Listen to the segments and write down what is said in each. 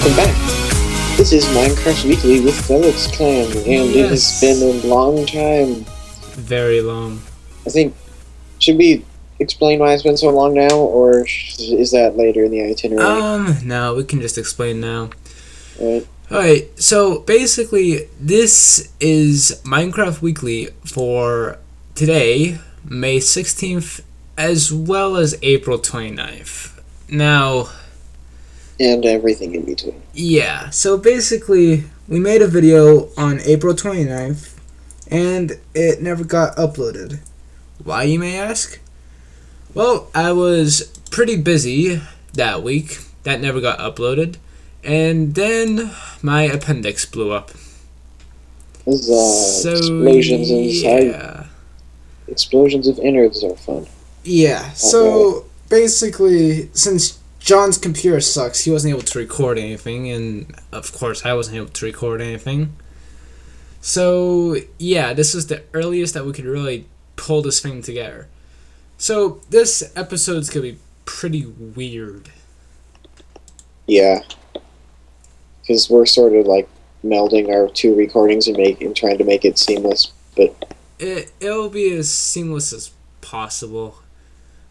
welcome back. This is Minecraft Weekly with Felix Clan, and it has been a long time. Very long. I think, should we explain why it's been so long now, or is that later in the itinerary? No, we can just explain now. Alright, so basically, this is Minecraft Weekly for today, May 16th, as well as April 29th. Now... and everything in between. Yeah, so basically, we made a video on April 29th, and it never got uploaded. Why, you may ask? Well, I was pretty busy that week. That never got uploaded. And then my appendix blew up. Explosions inside. Explosions of innards are fun. Yeah, so basically, since John's computer sucks, he wasn't able to record anything, and of course I wasn't able to record anything. So yeah, this was the earliest that we could really pull this thing together. So this episode's gonna be pretty weird. Yeah. Because we're sort of like melding our two recordings and trying to make it seamless, but it'll be as seamless as possible.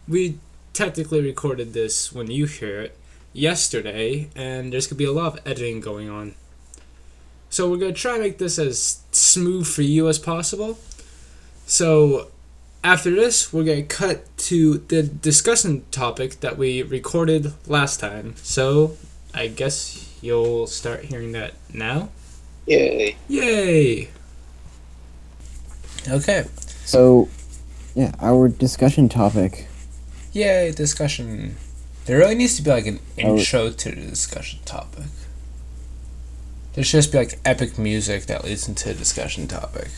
We technically recorded this when you hear it yesterday, and there's gonna be a lot of editing going on. So we're gonna try and make this as smooth for you as possible. So after this, we're gonna cut to the discussion topic that we recorded last time. So I guess you'll start hearing that now. Yay! Okay. So, yeah, our discussion topic. Yay, discussion. There really needs to be like an intro to the discussion topic. There should just be like epic music that leads into the discussion topic.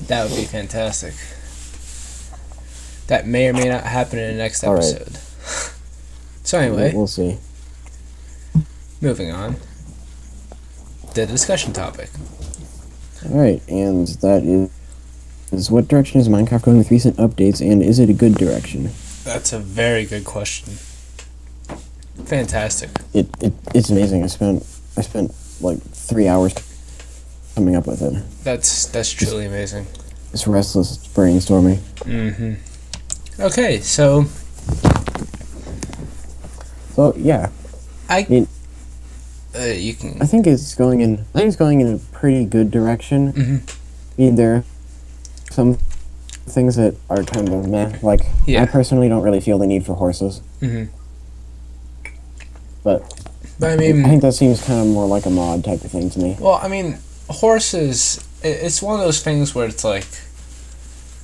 That would be fantastic. That may or may not happen in the next episode. Right. So anyway, we'll see. Moving on. The discussion topic. Alright, and that is what direction is Minecraft going with recent updates, and is it a good direction? That's a very good question. Fantastic. It's amazing. I spent like 3 hours coming up with it. That's truly amazing. It's restless brainstorming. Mm-hmm. Okay, so yeah. You can. I think it's going in a pretty good direction. Mm-hmm. I mean, there are some things that are kind of meh. Like, I personally don't really feel the need for horses. Mm-hmm. But I mean, I think that seems kind of more like a mod type of thing to me. Well, I mean, horses. It's one of those things where it's like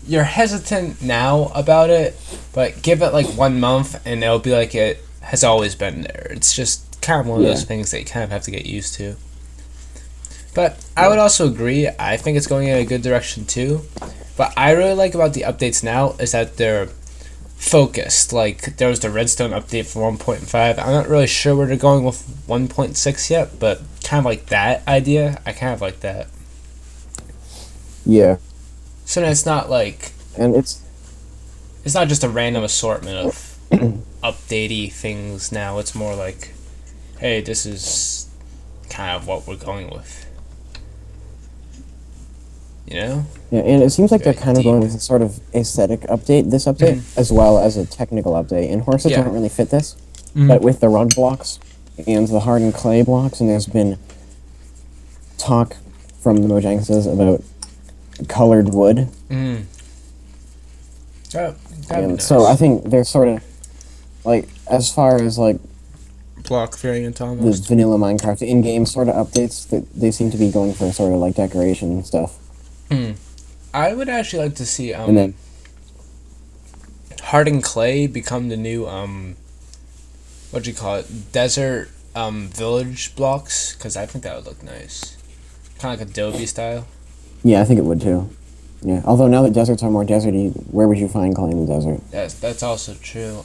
you're hesitant now about it, but give it like 1 month and it'll be like it has always been there. It's just kind of one of those things that you kind of have to get used to. But I would also agree, I think it's going in a good direction too. But I really like about the updates now is that they're focused. Like, there was the redstone update for 1.5. I'm not really sure where they're going with 1.6 yet, but kind of like that idea, I kind of like that. Yeah. So then it's not like... and it's not just a random assortment of updatey things now. It's more like, hey, this is kind of what we're going with. You know? Yeah, and it seems like Very they're kind of going with a sort of aesthetic update, this update, as well as a technical update. And horses don't really fit this, but with the rug blocks and the hardened clay blocks, and there's been talk from the Mojanguses about colored wood. That'd be nice. So I think they're sort of, like, as far as, like, block variant the almost. vanilla Minecraft in-game sort of updates, that they seem to be going for sort of, like, decoration and stuff. I would actually like to see and then hardened clay become the new what do you call it, desert village blocks, because I think that would look nice, kind of like Adobe style. Yeah, I think it would too. Yeah, although now that deserts are more deserty, where would you find clay in the desert? That's also true.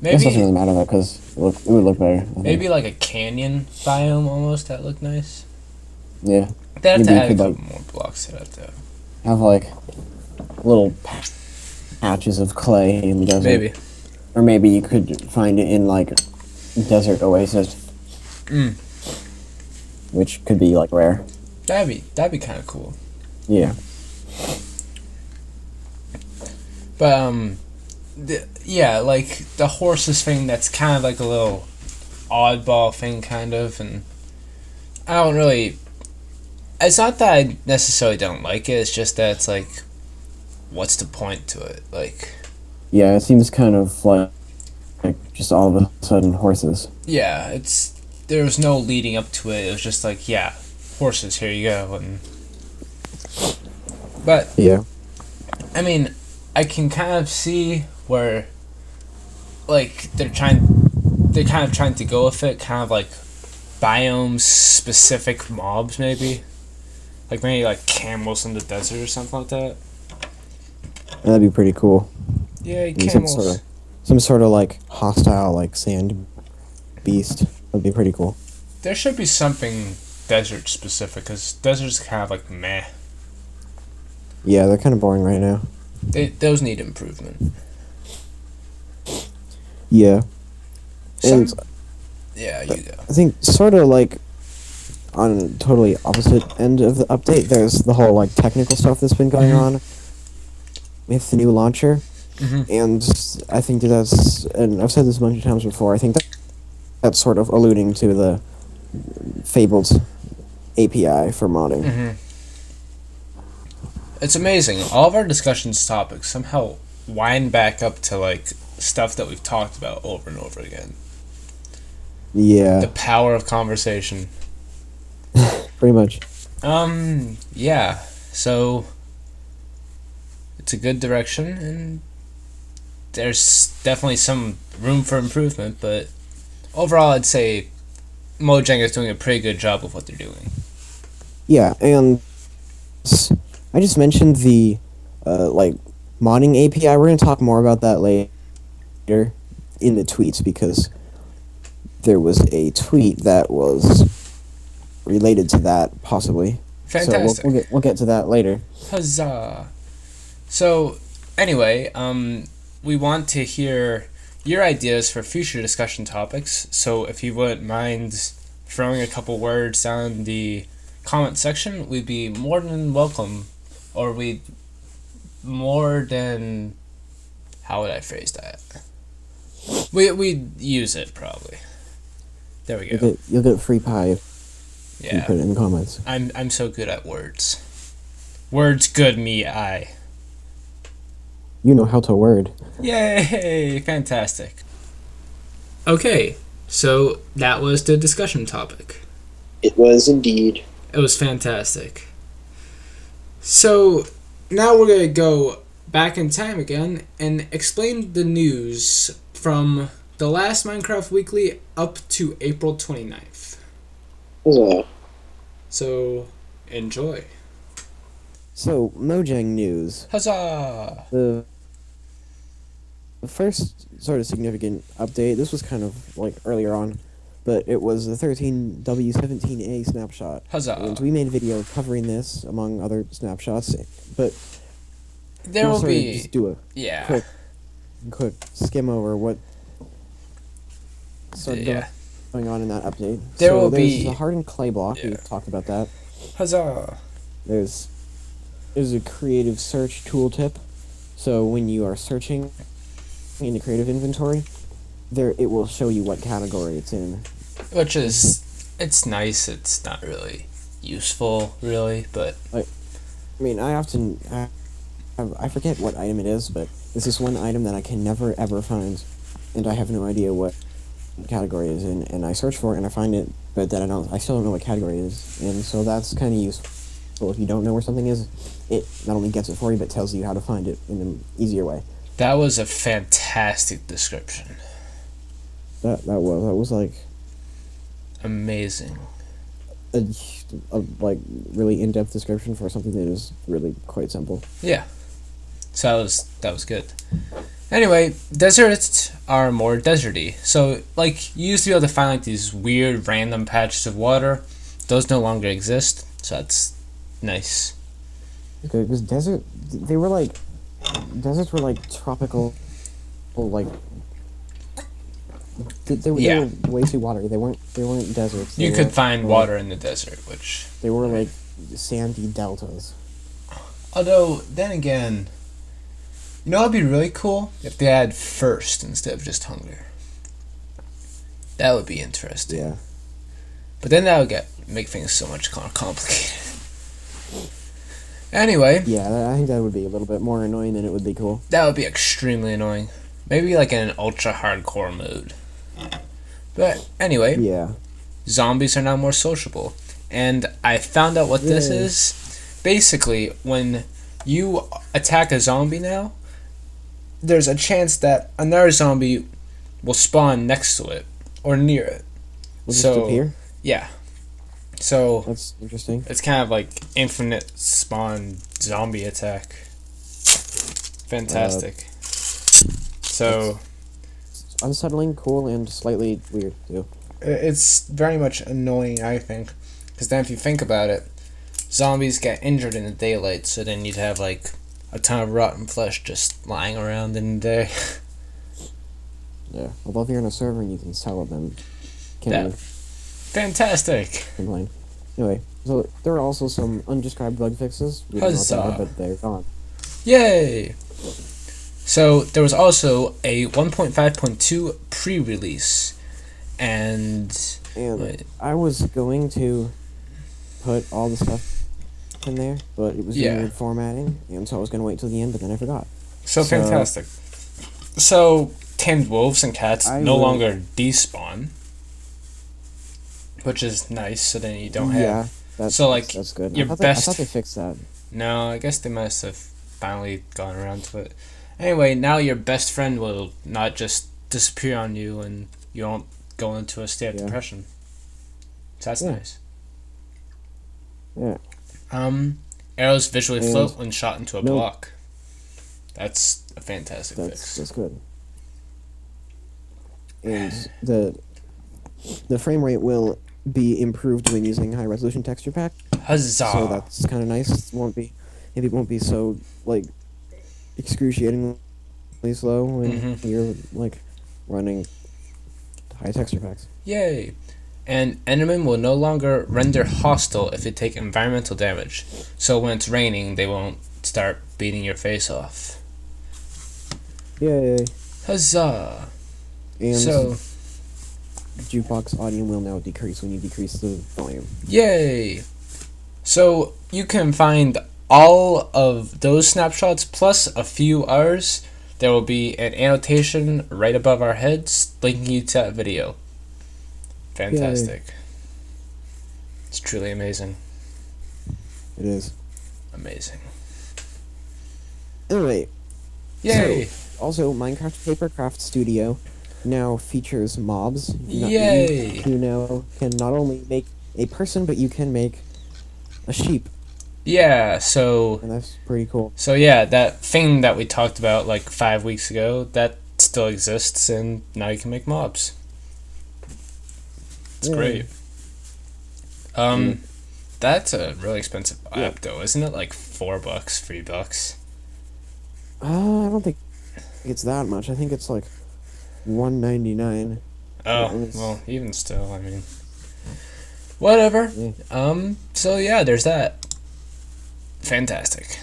Maybe it doesn't really matter though, because it would look better. Maybe like a canyon biome almost that look nice. Yeah. They have to Maybe add a you couple could, more blocks to that though. Have like little patches of clay in the desert. Maybe. Or maybe you could find it in like desert oasis which could be like rare. That'd be kind of cool. Yeah. But yeah, like the horses thing. That's kind of like a little oddball thing, kind of, and I don't really. It's not that I necessarily don't like it. It's just that it's like, what's the point to it? Like, Yeah, it seems kind of like just all of a sudden horses. yeah, there was no leading up to it. It was just like, yeah, horses. Here you go. But Yeah. I mean, I can kind of see where, like, they're kind of trying to go with it, kind of like biome specific mobs, maybe, like maybe like camels in the desert or something like that. That'd be pretty cool. Yeah, Maybe camels. some sort of like hostile like sand beast. That'd be pretty cool. There should be something desert specific, because desert's kind of like meh. Yeah, they're kind of boring right now. Those need improvement. Yeah. And Yeah, you go. I think sort of like on a totally opposite end of the update, there's the whole like technical stuff that's been going on with the new launcher. And I think that's, and I've said this a bunch of times before, I think that's sort of alluding to the fabled API for modding. It's amazing. All of our discussions topics somehow wind back up to like stuff that we've talked about over and over again. Yeah. The power of conversation. Pretty much. Yeah. So it's a good direction, and there's definitely some room for improvement, but overall I'd say Mojang is doing a pretty good job of what they're doing. Yeah, and I just mentioned the like modding API. We're gonna talk more about that later in the tweets, because there was a tweet that was related to that, possibly. Fantastic. So we'll get to that later. Huzzah! So anyway, we want to hear your ideas for future discussion topics. So if you wouldn't mind throwing a couple words down in the comment section, we'd be more than welcome. Or we'd more than, how would I phrase that? We'd use it, probably. There we go. You'll get free pie if you Yeah. put it in the comments. I'm so good at words. Words good me I. You know how to word. Yay! Fantastic. Okay, so that was the discussion topic. It was indeed. It was fantastic. So now we're gonna go back in time again and explain the news from the last Minecraft Weekly up to April 29th. Huzzah. So enjoy. So, Mojang news. Huzzah! The first sort of significant update, this was kind of like earlier on, but it was the 13W17A snapshot. Huzzah! And we made a video covering this, among other snapshots, but There we'll will sort of be just do a yeah. quick skim over what started Yeah. going on in that update. There will there's be- the hardened clay block. Yeah. We've talked about that. Huzzah! There's a creative search tooltip. So when you are searching in the creative inventory, there it will show you what category it's in. Which is, it's nice. It's not really useful, really, but I mean, I forget what item it is, but this is one item that I can never ever find, and I have no idea what category it is in. And I search for it and I find it, but then I still don't know what category it is, and so that's kind of useful. If you don't know where something is, it not only gets it for you, but tells you how to find it in an easier way. that was a fantastic description. That was like Amazing. a like really in-depth description for something that is really quite simple. Yeah. So that was good. Anyway, deserts are more deserty. So like you used to be able to find like these weird random patches of water. Those no longer exist. So that's nice. Okay, because deserts were like tropical, like they were way too watery. They weren't deserts. You could find water in the desert, which they were like sandy deltas. Although then again, you know, it'd be really cool if they had thirst instead of just hunger. That would be interesting. Yeah. But then that would make things so much complicated. Anyway. Yeah, I think that would be a little bit more annoying than it would be cool. That would be extremely annoying. Maybe like in an ultra hardcore mode. But anyway. Yeah. Zombies are now more sociable. And I found out what this is. Basically, when you attack a zombie now, there's a chance that another zombie will spawn next to it or near it. Will just appear? Yeah. So that's interesting. It's kind of like infinite spawn zombie attack. Fantastic. So it's unsettling, cool, and slightly weird too. It's very much annoying, I think, because then if you think about it, zombies get injured in the daylight, so then you'd have like a ton of rotten flesh just lying around in the day. Yeah. Although if you're in a server and you can sell it, then fantastic. Complain. Anyway, so there are also some undescribed bug fixes. We don't know what they are, but they're gone. Yay! So there was also a 1.5.2 pre-release, and I was going to put all the stuff in there, but it was doing formatting, and so I was going to wait till the end, but then I forgot. So fantastic. So tamed wolves and cats no longer despawn, which is nice. So then you don't have. That's good. Your I thought they fixed that. No, I guess they must have finally gone around to it. Anyway, now your best friend will not just disappear on you, and you won't go into a state of depression. So that's nice. Yeah. Arrows visually float when shot into a block. That's a fantastic fix. That's good. And the frame rate will be improved when using high resolution texture pack. Huzzah! So that's kind of nice. It won't be so like excruciatingly slow when you're like running high texture packs. Yay! And enemies will no longer render hostile if they take environmental damage. So when it's raining, they won't start beating your face off. Yay! Huzzah! And jukebox audio will now decrease when you decrease the volume. Yay! So you can find all of those snapshots plus a few others. There will be an annotation right above our heads linking you to that video. Fantastic. Yay. It's truly amazing. It is. Amazing. Anyway. Yay! So, also, Minecraft Papercraft Studio now features mobs. Yay! You now can not only make a person, but you can make a sheep. Yeah, so... And that's pretty cool. So yeah, that thing that we talked about like 5 weeks ago, that still exists, and now you can make mobs. It's great. That's a really expensive app though, isn't it? Like $4, $3. I don't think it's that much. I think it's like $1.99. Oh, well, even still, I mean, whatever. Yeah. So yeah, there's that. Fantastic.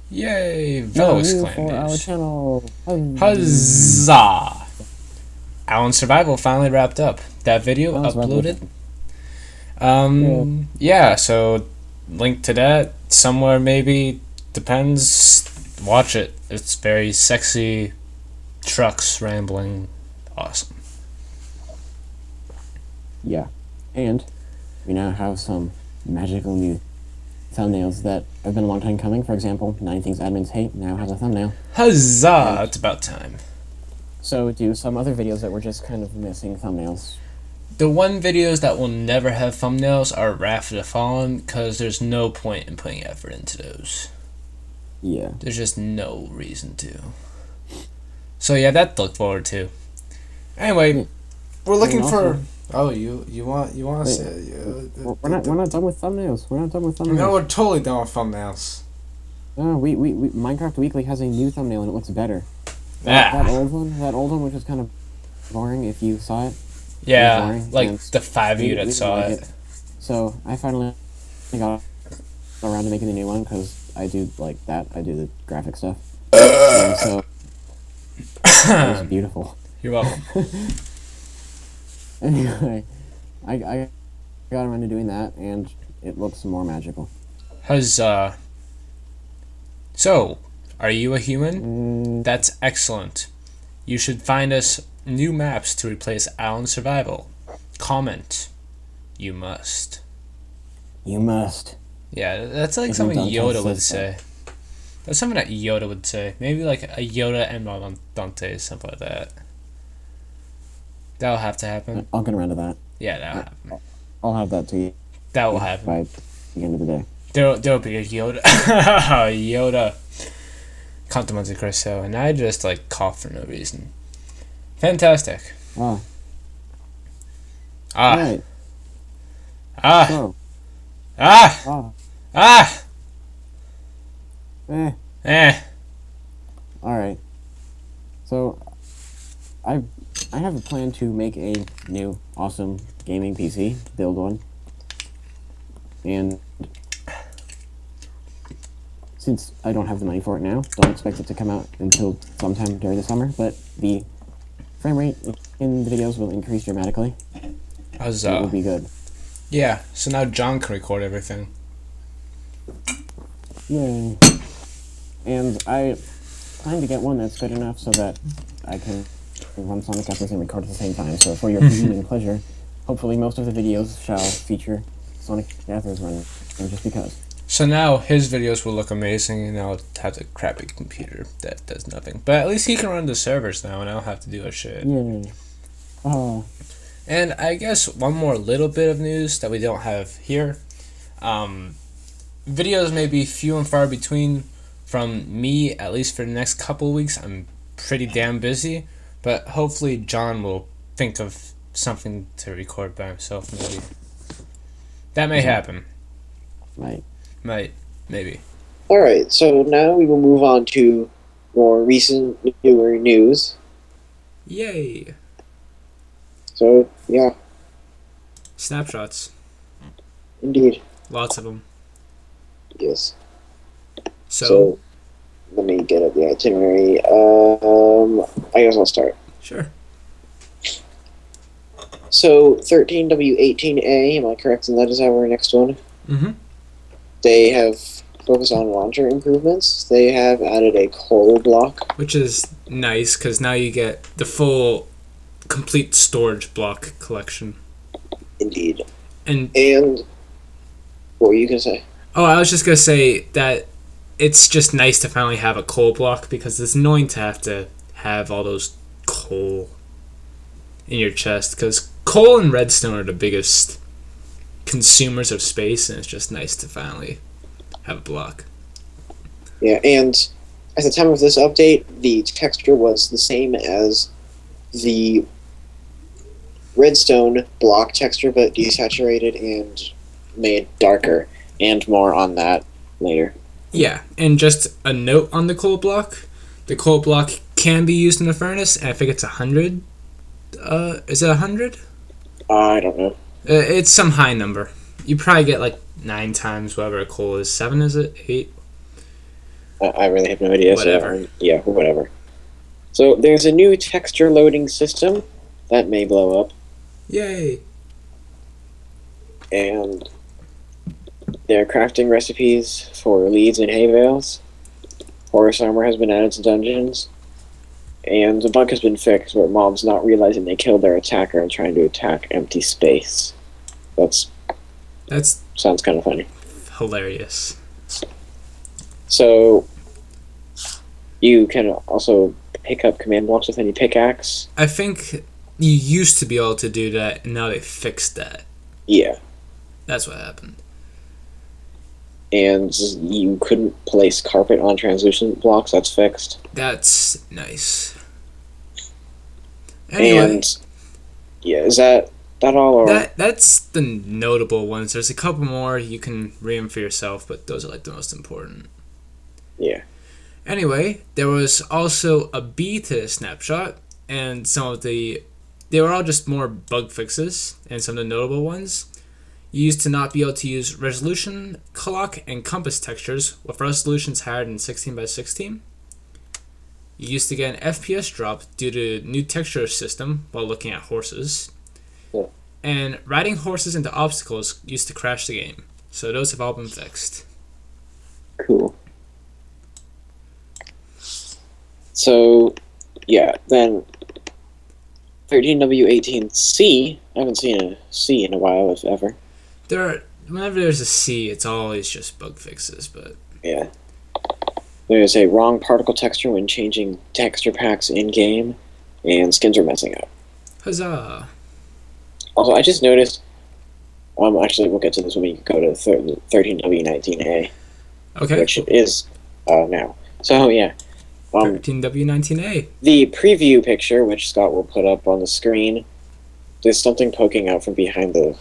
Yay! Velos Clan for our channel. Huzzah! Alan Survival finally wrapped up. That video uploaded. Yeah, so link to that somewhere maybe. Depends. Watch it. It's very sexy. Trucks rambling. Awesome. Yeah. And we now have some magical new thumbnails that have been a long time coming. For example, 9 Things Admins Hate now has a thumbnail. Huzzah! It's about time. So do some other videos that were just kind of missing thumbnails. The one videos that will never have thumbnails are Wrath of the Fallen, because there's no point in putting effort into those. Yeah. There's just no reason to. So yeah, that to look forward to. Anyway, we're looking for... Oh, you want to say... We're not done with thumbnails. We're not done with thumbnails. No, we're totally done with thumbnails. No, we Minecraft Weekly has a new thumbnail and it looks better. That old one, which is kind of boring if you saw it. Yeah, boring, like and the 5 of you we that didn't saw like it. So I finally got around to making the new one because I do like that. I do the graphic stuff, and so it was beautiful. You're welcome. Anyway, I got around to doing that, and it looks more magical. So, are you a human? That's excellent. You should find us new maps to replace Island Survival. Comment. You must. You must. Yeah, that's like If something Dante Yoda would says so. say. That's something that Yoda would say. Maybe like a Yoda and Dante, something like that. That'll have to happen. I'll get around to that. Yeah, that'll happen. I'll have that to you That will happen. by the end of the day. There'll be a Yoda. Yoda. Come to Monte Cristo, and I just like cough for no reason. Fantastic. Oh, Ah. right. Ah. So, Ah. oh, Ah. eh. Eh. All right. So, I have a plan to make a new awesome gaming PC, build one, and since I don't have the money for it now, don't expect it to come out until sometime during the summer. But the frame rate in the videos will increase dramatically. It will be good. Yeah. So now John can record everything. Yay! And I plan to get one that's good enough so that I can run Sonic Gathers and record at the same time. So for your viewing pleasure, hopefully most of the videos shall feature Sonic Gathers running, and just because. So now his videos will look amazing, and I'll have a crappy computer that does nothing. But at least he can run the servers now, and I don't have to do a shit. Yay! Oh. And I guess one more little bit of news that we don't have here. Videos may be few and far between from me, at least for the next couple of weeks. I'm pretty damn busy, but hopefully John will think of something to record by himself, maybe. That may happen. Might. Maybe. Alright, so now we will move on to more recent, newer news. Yay! So, yeah, Snapshots. indeed. Lots of them. Yes. So let me get up the itinerary. I guess I'll start. sure. So, 13W18A, am I correct in that is our next one? Mm-hmm. They have focused on launcher improvements. They have added a coal block. Which is nice, because now you get the full, complete storage block collection. Indeed. And what were you going to say? oh, I was just going to say that it's just nice to finally have a coal block, because it's annoying to have all those coal in your chest, because coal and redstone are the biggest consumers of space, and it's just nice to finally have a block. Yeah, and at the time of this update, the texture was the same as the redstone block texture, but desaturated and made darker, and more on that later. Yeah, and just a note on the coal block. The coal block can be used in a furnace, and I think it's 100. Is it 100? I don't know. It's some high number. You probably get like 9 times whatever a coal is. 7, is it? 8? I really have no idea. Whatever. So, yeah, whatever. So there's a new texture loading system that may blow up, Yay! and there are crafting recipes for leads and hay bales. Horse armor has been added to dungeons, and the bug has been fixed where mobs not realizing they killed their attacker and trying to attack empty space. That's sounds kind of funny. Hilarious. So you can also pick up command blocks with any pickaxe. I think you used to be able to do that, and now they fixed that. Yeah. That's what happened. And you couldn't place carpet on translucent blocks. That's fixed. That's nice. Anyway, And yeah, is that all? Or that's the notable ones. There's a couple more you can read them for yourself, but those are like the most important. yeah. Anyway, there was also a B to the snapshot, and some of the they were all just more bug fixes, and some of the notable ones. You used to not be able to use resolution, clock, and compass textures with resolutions higher than 16 by 16. You used to get an FPS drop due to new texture system while looking at horses. Yeah. And riding horses into obstacles used to crash the game. So those have all been fixed. Cool. So, yeah, then 13W18C. I haven't seen a C in a while, if ever. Whenever there's a C, it's always just bug fixes, but... Yeah. There's a wrong particle texture when changing texture packs in-game, and skins are messing up. Huzzah! Also, I just noticed... actually, we'll get to this when we go to 13W19A. Okay. Which is now. So, yeah. 13W19A. The preview picture, which Scott will put up on the screen, there's something poking out from behind the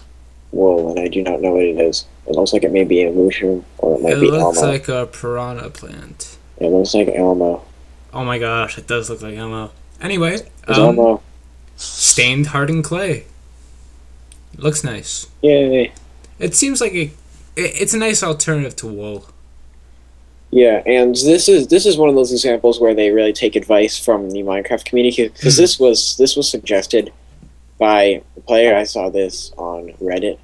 wool, and I do not know what it is. It looks like it may be a mushroom, or it might be Elmo. It looks like a piranha plant. It looks like Elmo. Oh my gosh, it does look like Elmo. Anyway, Elmo. Stained hardened clay. Looks nice. Yay. It seems like it's a nice alternative to wool. Yeah, and this is one of those examples where they really take advice from the Minecraft community, because this was suggested by a player. I saw this on Reddit,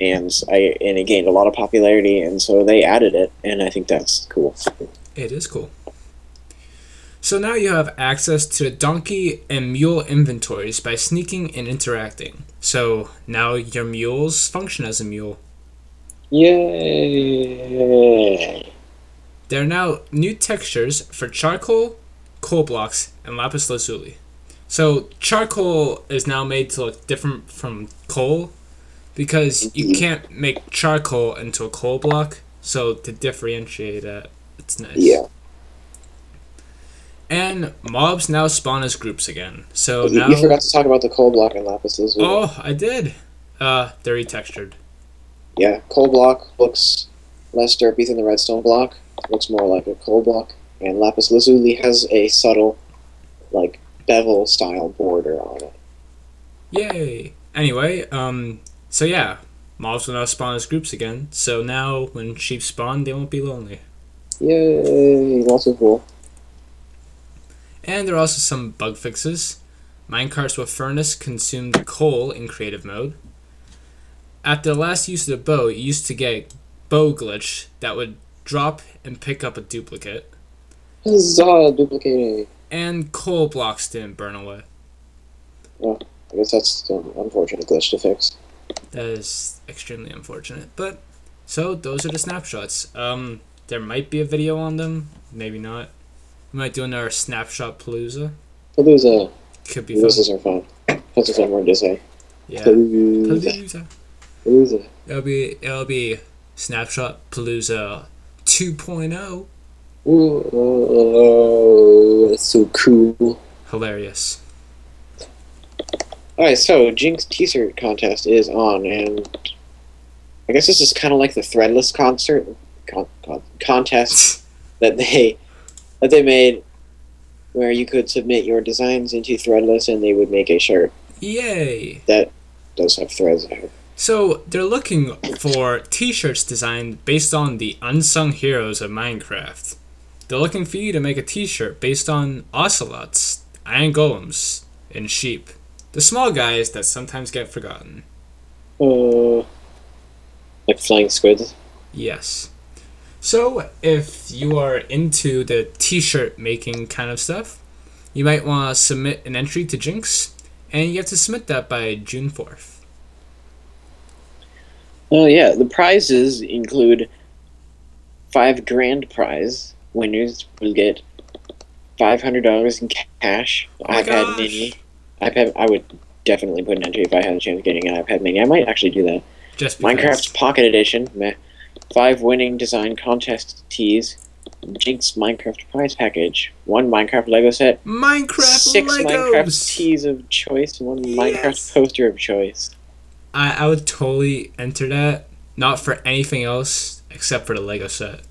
and it gained a lot of popularity, and so they added it, and I think that's cool. It is cool. So now you have access to the donkey and mule inventories by sneaking and interacting. So now your mules function as a mule. Yay! There are now new textures for charcoal, coal blocks, and lapis lazuli. So charcoal is now made to look different from coal because you can't make charcoal into a coal block. So to differentiate that, it's nice. Yeah. And mobs now spawn as groups again. So you, now you forgot to talk about the coal block and lapis lazuli. Oh, I did. They're retextured. Yeah, coal block looks less derpy than the redstone block. Looks more like a coal block, and lapis lazuli has a subtle, like, bevel style border on it. Yay! Anyway, so yeah, mobs will now spawn as groups again. So now when sheep spawn, they won't be lonely. Yay! Lots of wool. And there are also some bug fixes. Minecarts with furnace consumed coal in creative mode. After the last use of the bow, you used to get bow glitch that would drop and pick up a duplicate. Huzzah, duplicating. And coal blocks didn't burn away. Well, I guess that's an unfortunate glitch to fix. That is extremely unfortunate. But, so those are the snapshots. There might be a video on them, maybe not. We might do another snapshot palooza. Palooza. Could be fun. Paloozas are fun. That's a fun word to say. Yeah. Palooza. Palooza. It'll be Snapshot Palooza 2.0. Ooh, that's so cool. Hilarious. Alright, so Jinx t-shirt contest is on, and I guess this is kind of like the threadless contest that they made, where you could submit your designs into threadless and they would make a shirt. Yay! That does have threads there. So they're looking for t-shirts designed based on the unsung heroes of Minecraft. They're looking for you to make a t-shirt based on ocelots, iron golems, and sheep. The small guys that sometimes get forgotten. Like flying squids? Yes. So if you are into the t-shirt making kind of stuff, you might want to submit an entry to Jinx, and you have to submit that by June 4th. Oh yeah, the prizes include 5 grand prize. Winners will get $500 in cash. Oh my iPad gosh. mini. I would definitely put an entry if I had a chance of getting an iPad mini. I might actually do that. Just because. Minecraft Pocket Edition. 5 winning design contest tees. Jinx Minecraft prize package. 1 Minecraft Lego set. Minecraft 6 Legos! Minecraft tees of choice. 1 Minecraft poster of choice. I would totally enter that, not for anything else except for the Lego set.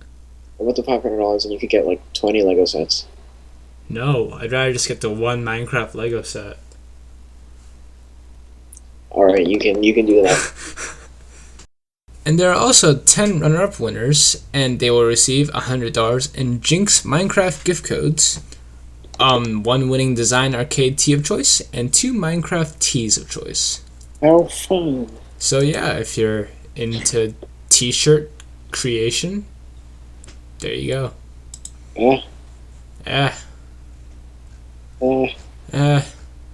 What about the $500 and you could get like 20 Lego sets? No, I'd rather just get the 1 Minecraft Lego set. All right, you can do that. And there are also 10 runner-up winners, and they will receive $100 in Jinx Minecraft gift codes, 1 winning Design Arcade tee of choice, and 2 Minecraft tees of choice. How fun! So yeah, if you're into t-shirt creation, there you go. Yeah. Ah. Uh, Ah.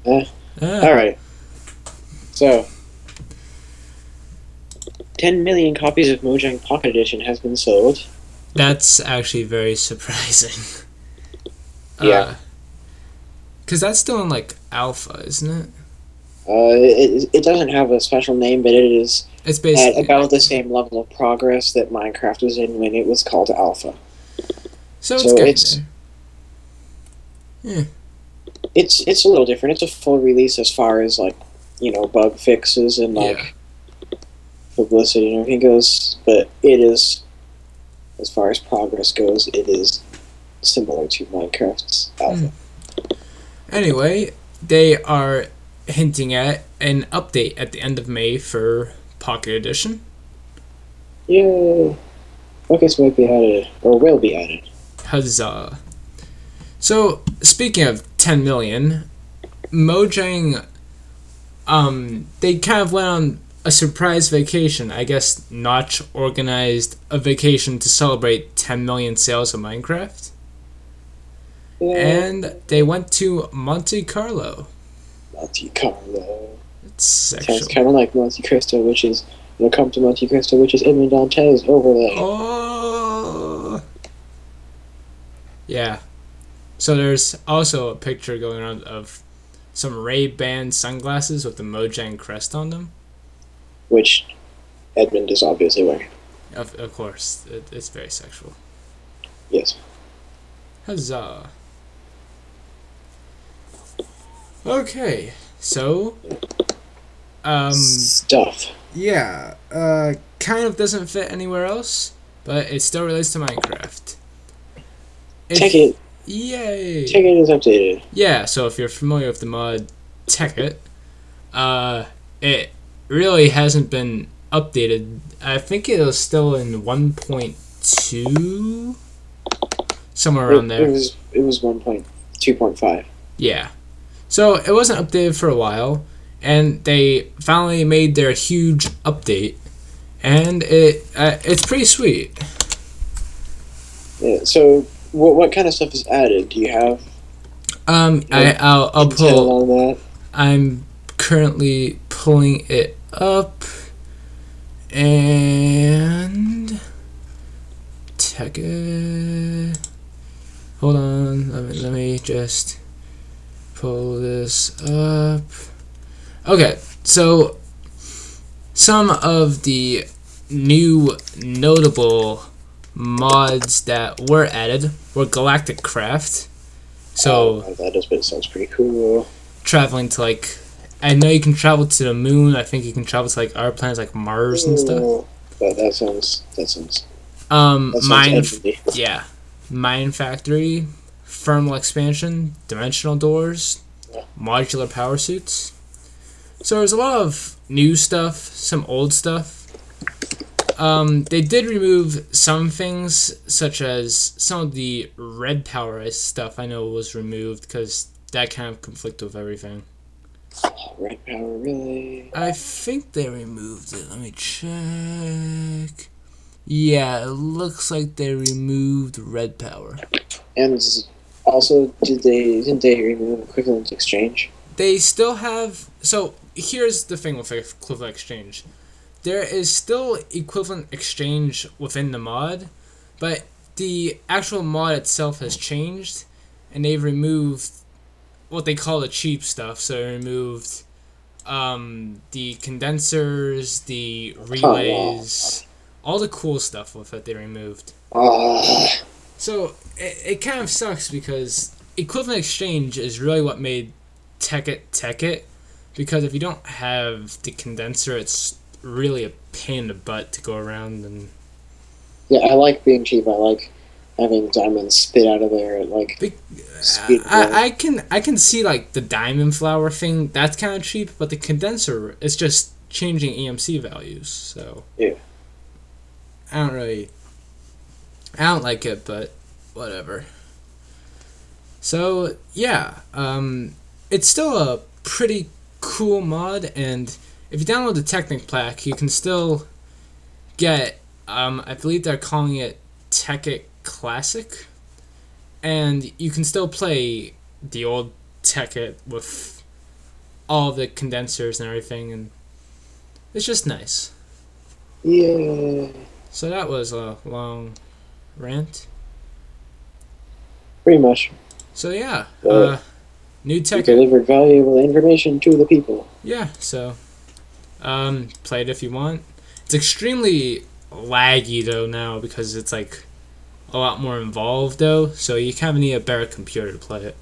uh. Ah. All right. So, 10 million copies of Mojang Pocket Edition has been sold. That's actually very surprising. Yeah. Because that's still in, like, alpha, isn't it? It doesn't have a special name, but it is It's basically at about the same level of progress that Minecraft was in when it was called Alpha. So it's So getting it's there. Yeah. it's a little different. It's a full release as far as like, bug fixes and like publicity and everything goes, but it is, as far as progress goes, it is similar to Minecraft's Alpha. Anyway, they are hinting at an update at the end of May for Pocket Edition. Yeah. Focus might be added, or will be added. Huzzah. So, speaking of 10 million, Mojang, they kind of went on a surprise vacation. I guess Notch organized a vacation to celebrate 10 million sales of Minecraft. Yeah. And they went to Monte Carlo. Monte Carlo. It's sexual. Sounds kind of like Monte Cristo, which is Welcome to Monte Cristo, which is Edmond Dantes overlay. Oh. Yeah. So there's also a picture going around of some Ray-Ban sunglasses with the Mojang crest on them. Which Edmund is obviously wearing. Of course, it's very sexual. Yes. Huzzah. Okay, so Stuff. yeah, kind of doesn't fit anywhere else, but it still relates to Minecraft. Tekkit. Yay! Tekkit is updated. Yeah, so if you're familiar with the mod Tekkit, it really hasn't been updated. I think it was still in 1.2, somewhere around there. It was 1.2.5. Yeah. So it wasn't updated for a while, and they finally made their huge update, and it's pretty sweet. Yeah. So what kind of stuff is added? Do you have? I'll intel pull. on that. I'm currently pulling it up, and Tekkit. Hold on. Let me just pull this up. Okay, so some of the new notable mods that were added were Galactic Craft. So that sounds pretty cool. traveling to I know you can travel to the moon. I think you can travel to other planets like Mars and stuff. But that sounds Mine, edgy. yeah, Mine Factory, thermal expansion, dimensional doors, modular power suits. So there's a lot of new stuff, some old stuff. They did remove some things, such as some of the red power stuff. I know was removed because that kind of conflicted with everything. Red power, really? I think they removed it. Let me check. Yeah, it looks like they removed red power. And also, didn't they remove equivalent exchange? They still have. So here's the thing with equivalent exchange. There is still equivalent exchange within the mod, but the actual mod itself has changed, and they've removed what they call the cheap stuff. So they removed the condensers, the relays, all the cool stuff with it they removed. So it kind of sucks because equivalent exchange is really what made Tekkit, because if you don't have the condenser, it's really a pain in the butt to go around and. Yeah, I like being cheap. I like having diamonds spit out of there at like speed. I can see like the diamond flower thing. That's kind of cheap, but the condenser is just changing EMC values. So yeah, I don't like it, but whatever. So yeah, it's still a pretty cool mod, and if you download the Technic pack, you can still get. I believe they're calling it Tekkit Classic, and you can still play the old Tekkit with all the condensers and everything, and it's just nice. yeah. So that was a long rant. Pretty much. So yeah, new You Tekkit. delivered valuable information to the people. Yeah, so play it if you want. It's extremely laggy though now because it's like a lot more involved though, so you kind of need a better computer to play it.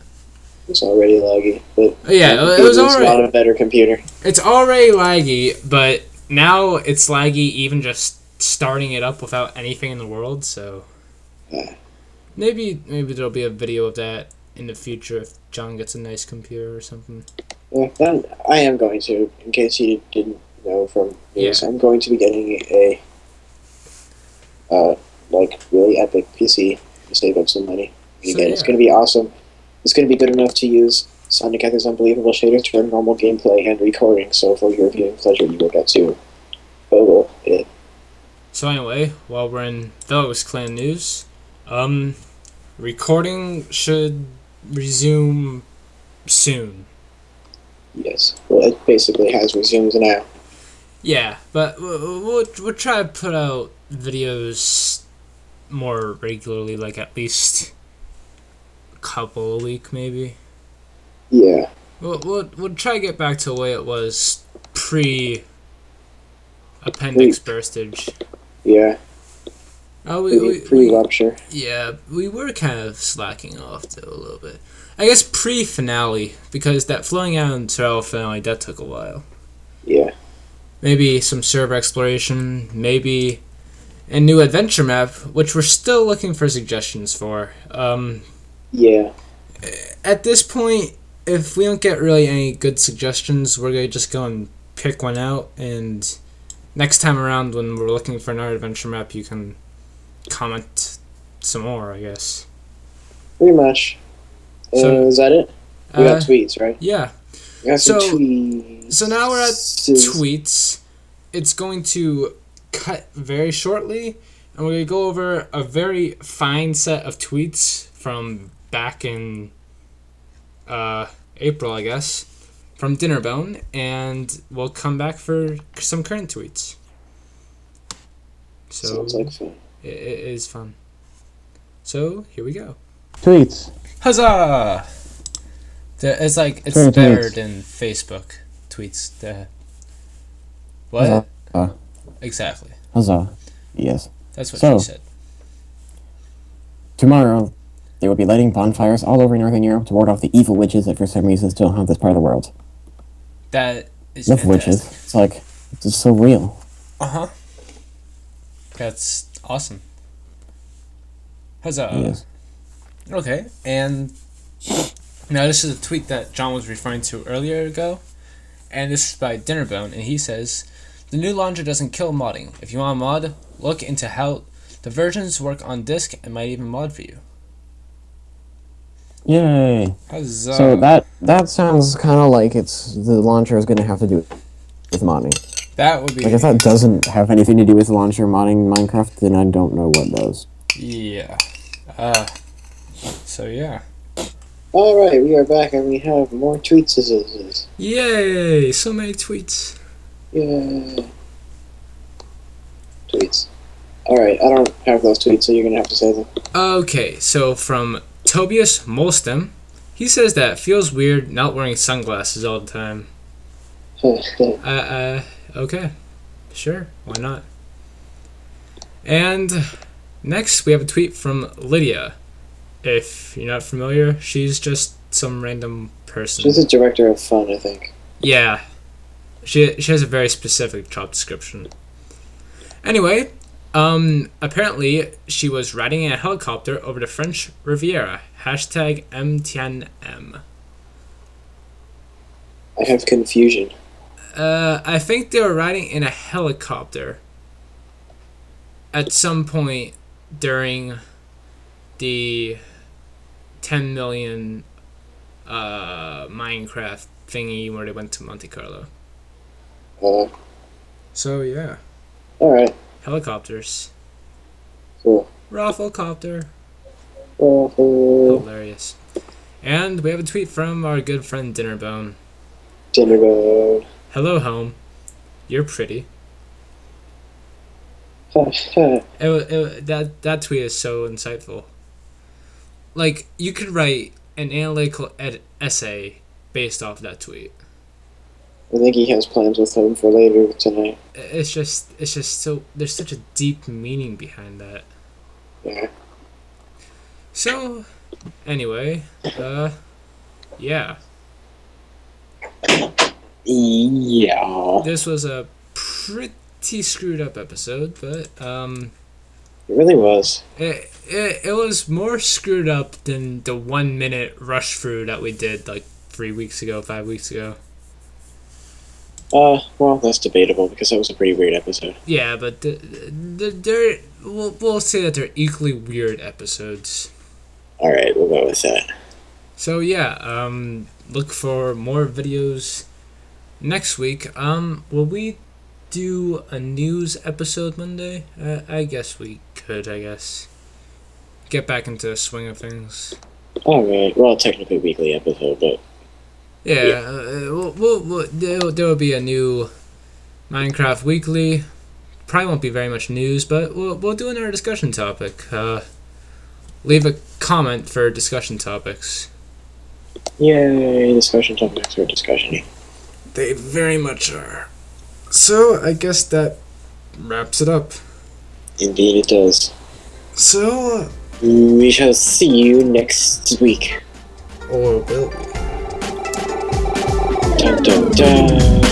It's already laggy, but Yeah, it was already. Not a better computer. It's already laggy, but now it's laggy even just starting it up without anything in the world. So maybe there'll be a video of that in the future if John gets a nice computer or something. Then I am going to, in case you didn't know from news, Yeah. I'm going to be getting a like really epic PC to save up some money. So, Again, it's yeah. going to be awesome. It's going to be good enough to use Sonic Ether's unbelievable shaders for normal gameplay and recording. So for your viewing pleasure, you will get to photo it. So anyway, while we're in Velox Clan news, recording should resume soon. Yes. Well, it basically has resumed now. Yeah, but we'll try to put out videos more regularly, like at least a couple a week, maybe. Yeah. We'll try to get back to the way it was pre appendix burstage. Yeah. We Pre-rupture. yeah, we were kind of slacking off though a little bit. I guess pre-finale, because that flowing out in Terrell finale, that took a while. Yeah. Maybe some server exploration, maybe a new adventure map, which we're still looking for suggestions for. Yeah. At this point, if we don't get really any good suggestions, we're going to just go and pick one out, and next time around when we're looking for another adventure map, you can comment some more, I guess. Pretty much. So, is that it? We got tweets, right? Yeah. We got some So- tweets. So now we're at tweets. It's going to cut very shortly, and we're going to go over a very fine set of tweets from back in April, I guess, from Dinnerbone, and we'll come back for some current tweets. So Sounds like fun. it is fun. So here we go. Tweets. Huzzah! It's like it's Twitter better tweets. than Facebook tweets. What? Huzzah. Exactly. Huzzah. Yes. That's what So- she said. Tomorrow, they will be lighting bonfires all over Northern Europe to ward off the evil witches that for some reason still haunt this part of the world. That is Love fantastic. witches. It's like, it's just so real. Uh-huh. That's awesome. Huzzah. Yes. Okay, and now this is a tweet that John was referring to earlier ago, and this is by Dinnerbone, and he says, "The new launcher doesn't kill modding. If you want a mod, look into how the versions work on disk and might even mod for you." Yay. Huzzah. So that sounds kind of like it's the launcher is going to have to do with modding. That would be... Like if that doesn't have anything to do with launcher modding Minecraft, then I don't know what does. Yeah. So yeah. Alright, we are back and we have more tweets. Yay! So many tweets. Yeah. Tweets. Alright, I don't have those tweets, so you're gonna have to say them. Okay, so from Tobias Molstem, he says that it feels weird not wearing sunglasses all the time. Okay. Sure, why not? And next we have a tweet from Lydia. If you're not familiar, she's just some random person. She's a director of fun, I think. Yeah. She has a very specific job description. Anyway, Apparently, she was riding in a helicopter over the French Riviera. Hashtag MTNM. I have confusion. I think they were riding in a helicopter at some point during the 10 million Minecraft thingy where they went to Monte Carlo. So, yeah. Alright. Helicopters. Cool. Rafflecopter. Awful. Hilarious. And we have a tweet from our good friend Dinnerbone. Dinnerbone. Hello, home. You're pretty. That tweet is so insightful. Like, you could write an analytical essay based off that tweet. I think he has plans with him for later tonight. It's just so, there's such a deep meaning behind that. Yeah. So, anyway, yeah. Yeah. This was a pretty screwed up episode, but, It really was. It was more screwed up than the 1 minute rush through that we did like 5 weeks ago. Well, that's debatable because that was a pretty weird episode. Yeah, but we'll say that they're equally weird episodes. Alright, we'll go with that. So yeah, look for more videos next week. Will we do a news episode Monday? I guess we could, get back into the swing of things. Alright, well, technically weekly episode, but... Yeah, there will be a new Minecraft Weekly. Probably won't be very much news, but we'll do another discussion topic. Leave a comment for discussion topics. Yay, discussion topics for discussion. They very much are. So, I guess that wraps it up. Indeed it does. So, we shall see you next week. or will we? Dun dun dun.